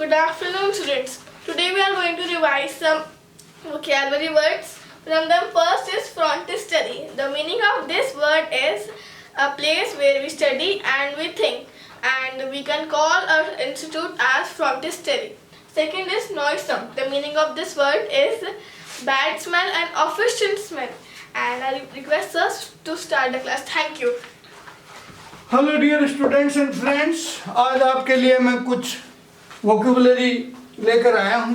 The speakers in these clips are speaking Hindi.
Good afternoon, students. Today we are going to revise some vocabulary words. From them, first is frontistery. The meaning of this word is a place where we study and we think, and we can call our institute as frontistery. Second is noisome. The meaning of this word is bad smell and official smell. And I request us to start the class. Thank you. Hello dear students and friends, आज आपके लिए मैं कुछ वोकेबुलरी लेकर आया हूँ।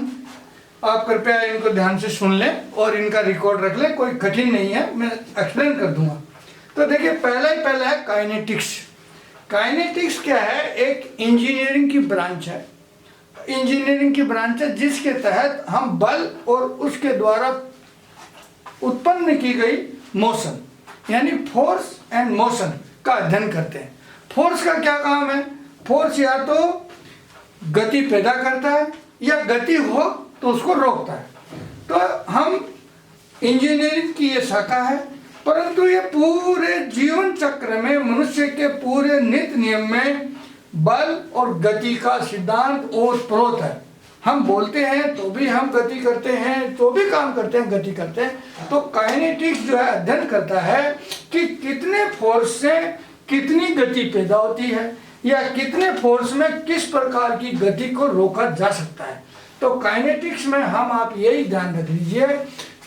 आप कृपया इनको ध्यान से सुन लें और इनका रिकॉर्ड रख लें। कोई कठिन नहीं है, मैं एक्सप्लेन कर दूंगा। तो देखिए, पहला है काइनेटिक्स। काइनेटिक्स क्या है? एक इंजीनियरिंग की ब्रांच है। इंजीनियरिंग की ब्रांच है जिसके तहत हम बल और उसके द्वारा उत्पन्न की गई मोशन यानी फोर्स एंड मोशन का अध्ययन करते हैं। फोर्स का क्या काम है? फोर्स या तो गति पैदा करता है या गति हो तो उसको रोकता है। तो हम इंजीनियरिंग की ये शाखा है, परंतु ये पूरे जीवन चक्र में मनुष्य के पूरे नित्य नियम में बल और गति का सिद्धांत ओतप्रोत है। हम बोलते हैं तो भी हम गति करते हैं, तो भी काम करते हैं, गति करते हैं। तो काइनेटिक्स जो है अध्ययन करता है कि कितने फोर्स से कितनी गति पैदा होती है या कितने फोर्स में किस प्रकार की गति को रोका जा सकता है। तो काइनेटिक्स में हम आप यही ध्यान रख लीजिए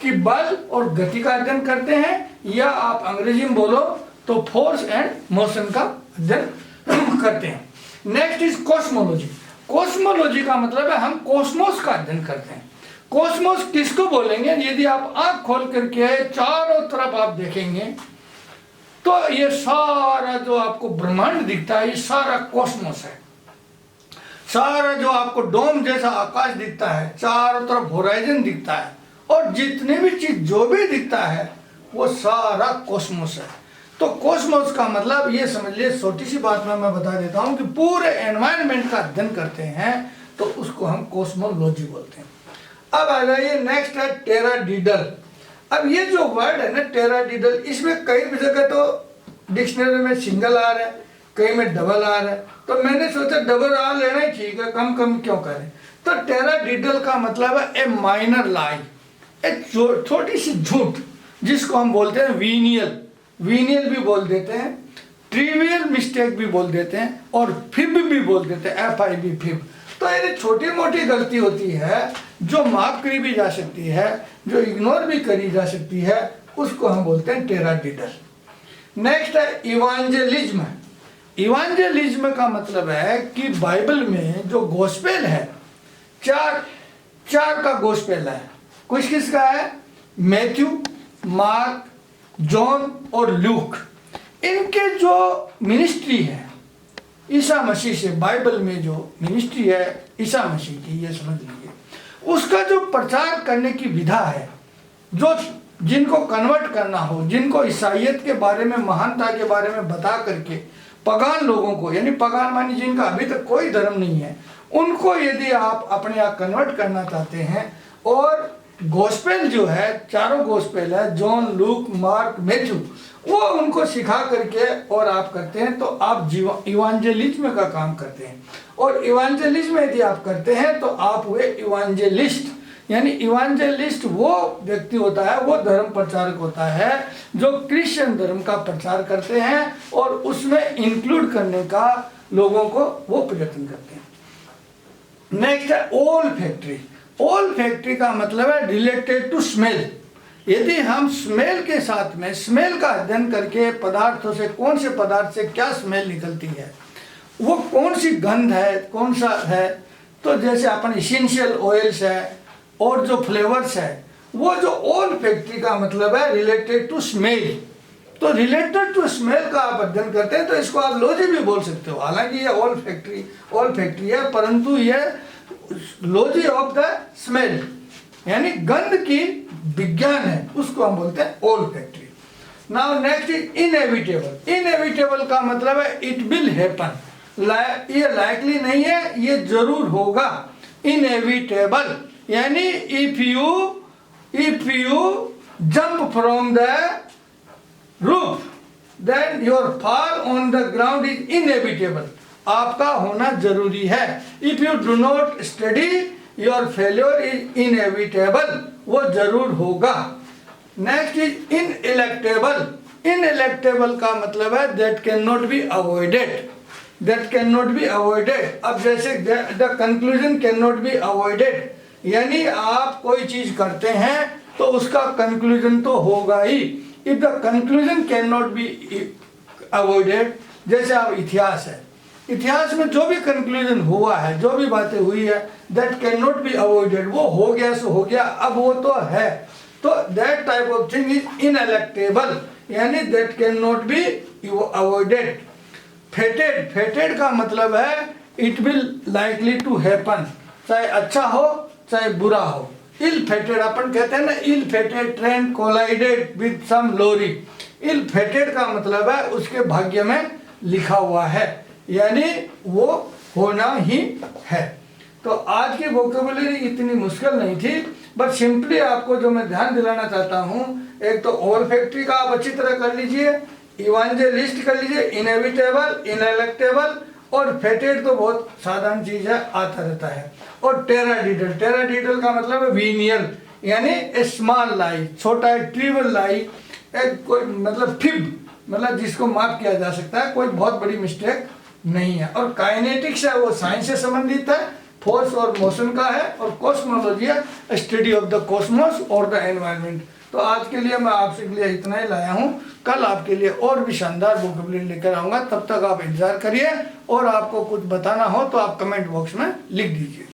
कि बल और गति का अध्ययन करते हैं, या आप अंग्रेजी में बोलो तो फोर्स एंड मोशन का अध्ययन करते हैं। Next is cosmology. कॉस्मोलॉजी का मतलब है हम कॉस्मोस का अध्ययन करते हैं। कॉस्मोस किसको बोलेंगे? यदि आप आंख खोल करके चारों तरफ आप देखेंगे तो ये सारा जो आपको ब्रह्मांड दिखता है ये सारा कॉस्मोस है। सारा जो आपको डोम जैसा आकाश दिखता है, चारों तरफ होराइजन दिखता है, और जितने भी चीज जो भी दिखता है वो सारा कॉस्मोस है। तो कॉस्मोस का मतलब ये समझ लिए, छोटी सी बात में मैं बता देता हूँ कि पूरे एनवायरनमेंट का अध्ययन करते हैं तो उसको हम कॉस्मोलॉजी बोलते हैं। अब आ जाइए, नेक्स्ट है टेराडीडल। अब ये जो वर्ड है ना टेराडीडल, इसमें कई जगह तो डिक्शनरी में सिंगल आर है, कई में डबल आर है। तो मैंने सोचा डबल आर लेना ही ठीक है, कम क्यों करें। तो टेराडीडल का मतलब है ए माइनर लाई, एक छोटी सी झूठ, जिसको हम बोलते हैं वीनियल भी बोल देते हैं, ट्रिवियल मिस्टेक भी बोल देते हैं, और फिब भी बोल देते हैं, FIB फिब। तो ये छोटी मोटी गलती होती है जो माफ करी भी जा सकती है, जो इग्नोर भी करी जा सकती है, उसको हम बोलते हैं टेराडीडल। नेक्स्ट है इवांजेलिज्म। इवांजेलिज्म का मतलब है कि बाइबल में जो गोस्पेल है, चार का गोस्पेल है। किसका है? मैथ्यू, मार्क, जॉन और लूक। इनके जो मिनिस्ट्री है ईसा मसीह से, बाइबल में जो मिनिस्ट्री है ईसा मसीह की, ये समझ लीजिए, उसका जो प्रचार करने की विधा है, जो जिनको कन्वर्ट करना हो, जिनको ईसाइयत के बारे में, महानता के बारे में बता करके पगान लोगों को, यानी पगान मानी जिनका अभी तक कोई धर्म नहीं है, उनको यदि आप अपने यहाँ कन्वर्ट करना चाहते हैं, और गोस्पेल जो है, चारों गोस्पेल है, जॉन, लूक, मार्क, मैथ्यू, वो उनको सिखा करके और आप करते हैं तो आप इवांजेलिज्म का काम करते हैं। और इवांजेलिज्म यदि आप करते हैं तो आप हुए इवांजेलिस्ट। यानी इवांजेलिस्ट वो व्यक्ति होता है, वो धर्म प्रचारक होता है जो क्रिश्चियन धर्म का प्रचार करते हैं और उसमें इंक्लूड करने का लोगों को वो प्रयत्न करते हैं। नेक्स्ट है ओल फैक्ट्री। ओल फैक्ट्री का मतलब है रिलेटेड टू स्मेल। यदि हम स्मेल के साथ में, स्मेल का अध्ययन करके पदार्थों से, कौन से पदार्थ से क्या स्मेल निकलती है, वो कौन सी गंध है, कौन सा है, तो जैसे अपन इसेंशियल ऑयल्स है और जो फ्लेवर्स है, वो जो ओल फैक्ट्री का मतलब है रिलेटेड टू स्मेल। तो रिलेटेड टू स्मेल का आप अध्ययन करते हैं तो इसको आप लॉजी भी बोल सकते हो। हालांकि ये ओल फैक्ट्री है, परंतु ये लॉजी ऑफ द स्मेल यानी गंध की विज्ञान है, उसको हम बोलते हैं ओल factory. Now next is inevitable. Inevitable का मतलब है इट विल हैपन, ये लाइकली नहीं है, ये जरूर होगा। इनएविटेबल यानी if you jump from the roof then your fall on the ground is inevitable. आपका होना जरूरी है। If you do not study your failure is inevitable, वो जरूर होगा। Next is इनइलेक्टेबल। इनइलेक्टेबल का मतलब है that can not be avoided, that can not be avoided. अब जैसे the conclusion can not be avoided, यानी आप कोई चीज करते हैं तो उसका कंक्लूजन तो होगा ही। If the conclusion can not be avoided, जैसे आप इतिहास है, इतिहास में जो भी कंक्लूजन हुआ है, जो भी बातें हुई है, that can not be avoided, वो हो गया सो हो गया, अब वो तो है। तो that type of thing is ineluctable, यानी that can not be avoided. Fated, fated का मतलब है it will likely to happen, चाहे अच्छा हो चाहे बुरा हो। इल फेटेड अपन कहते हैं ना, ill fated train collided with some lorry. Ill fated का मतलब है उसके भाग्य में लिखा हुआ है, यानी वो होना ही है। तो आज की वोकेबुलरी इतनी मुश्किल नहीं थी, बट सिंपली आपको जो मैं ध्यान दिलाना चाहता हूँ, एक तो ओल्फैक्टरी का आप अच्छी तरह कर लीजिए, इवेंजेलिस्ट कर लीजिए, इनएविटेबल, इनएलेक्टेबल, और फेटेड तो बहुत साधारण चीज है, आता रहता है। और टेराडिडल, टेराडिडल का मतलब है वीनियल, यानी ए स्मॉल लाई, छोटा है, ट्रिवियल लाई, एक कोई मतलब फिब, मतलब जिसको माफ किया जा सकता है, कोई बहुत बड़ी मिस्टेक नहीं है। और काइनेटिक्स है, वो साइंस से संबंधित है, फोर्स और मोशन का है। और कॉस्मोलॉजी है, स्टडी ऑफ द कॉस्मोस और द एनवायरनमेंट। तो आज के लिए मैं आपसे के लिए इतना ही लाया हूँ। कल आपके लिए और भी शानदार वोकेबुलरी लेकर आऊँगा, तब तक आप इंतजार करिए। और आपको कुछ बताना हो तो आप कमेंट बॉक्स में लिख दीजिए।